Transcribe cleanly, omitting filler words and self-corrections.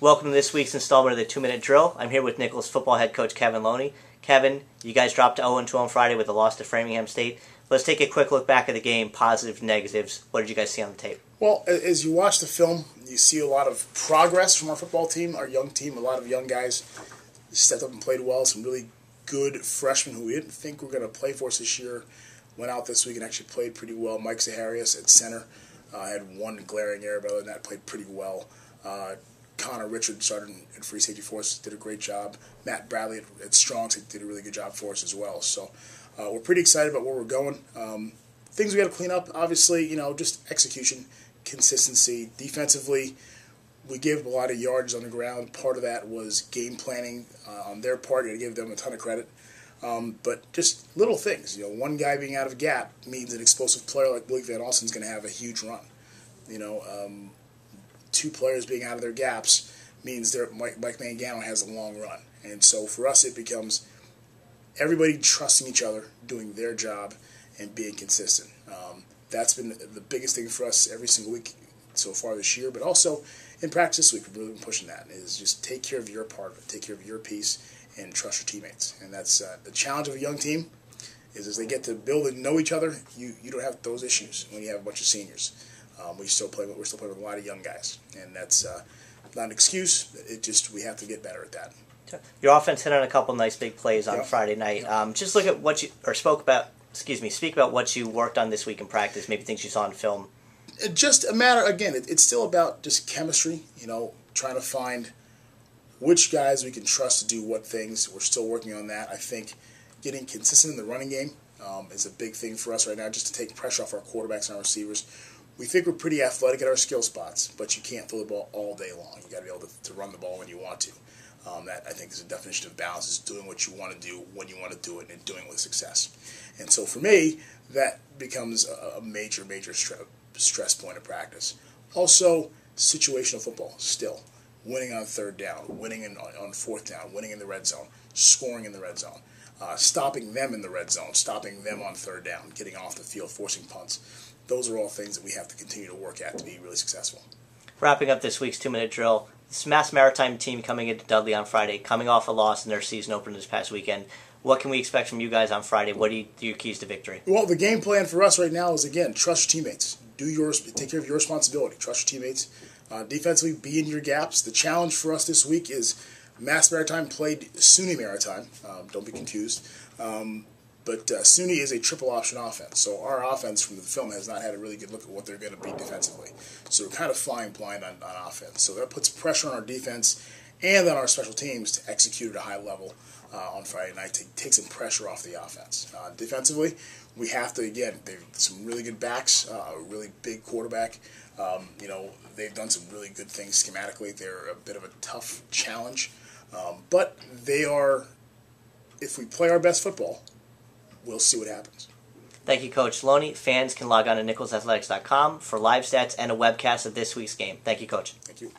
Welcome to this week's installment of the 2-Minute Drill. I'm here with Nichols football head coach Kevin Loney. Kevin, you guys dropped 0-2 on Friday with a loss to Framingham State. Let's take a quick look back at the game, positives, negatives. What did you guys see on the tape? Well, as you watch the film, you see a lot of progress from our football team, our young team. A lot of young guys stepped up and played well. Some really good freshmen who we didn't think were going to play for us this year went out this week and actually played pretty well. Mike Zaharias at center had one glaring error, but other than that, played pretty well. Connor Richard started at free safety for us, did a great job. Matt Bradley at strong safety did a really good job for us as well. So we're pretty excited about where we're going. Things we got to clean up, obviously, just execution, consistency. Defensively, we gave a lot of yards on the ground. Part of that was game planning on their part. You got to give them a ton of credit. But just little things. One guy being out of gap means an explosive player like Blake Van Alsten's going to have a huge run. Two players being out of their gaps means Mike Mangano has a long run. And so for us, it becomes everybody trusting each other, doing their job, and being consistent. That's been the biggest thing for us every single week so far this year, but also in practice this week, we've really been pushing that, is just take care of your part of it, take care of your piece, and trust your teammates. And that's the challenge of a young team, is as they get to build and know each other, you don't have those issues when you have a bunch of seniors. We're still playing with a lot of young guys, and that's not an excuse. We have to get better at that. Your offense hit on a couple nice big plays on Friday night. Just look at what speak about what you worked on this week in practice, maybe things you saw in film. Just a matter, again, it's still about just chemistry, trying to find which guys we can trust to do what things. We're still working on that. I think getting consistent in the running game is a big thing for us right now, just to take pressure off our quarterbacks and our receivers. We think we're pretty athletic at our skill spots, but you can't throw the ball all day long. You got to be able to run the ball when you want to. That, I think, is a definition of balance, is doing what you want to do when you want to do it and doing it with success. And so for me, that becomes a major stress point of practice. Also, situational football still. Winning on third down, winning on fourth down, winning in the red zone, scoring in the red zone, stopping them in the red zone, stopping them on third down, getting off the field, forcing punts. Those are all things that we have to continue to work at to be really successful. Wrapping up this week's 2-Minute Drill, this Maritime team coming into Dudley on Friday, coming off a loss in their season opener this past weekend. What can we expect from you guys on Friday? What are your keys to victory? Well, the game plan for us right now is, again, trust your teammates. Take care of your responsibility. Trust your teammates. Defensively, be in your gaps. The challenge for us this week is Maritime played SUNY Maritime. Don't be confused. But SUNY is a triple option offense, so our offense from the film has not had a really good look at what they're going to be defensively. So we're kind of flying blind on offense. So that puts pressure on our defense and on our special teams to execute at a high level on Friday night to take some pressure off the offense. Defensively, we have to, again, they've some really good backs, a really big quarterback. They've done some really good things schematically. They're a bit of a tough challenge. But they are, if we play our best football, we'll see what happens. Thank you, Coach Loney. Fans can log on to nicholsathletics.com for live stats and a webcast of this week's game. Thank you, Coach. Thank you.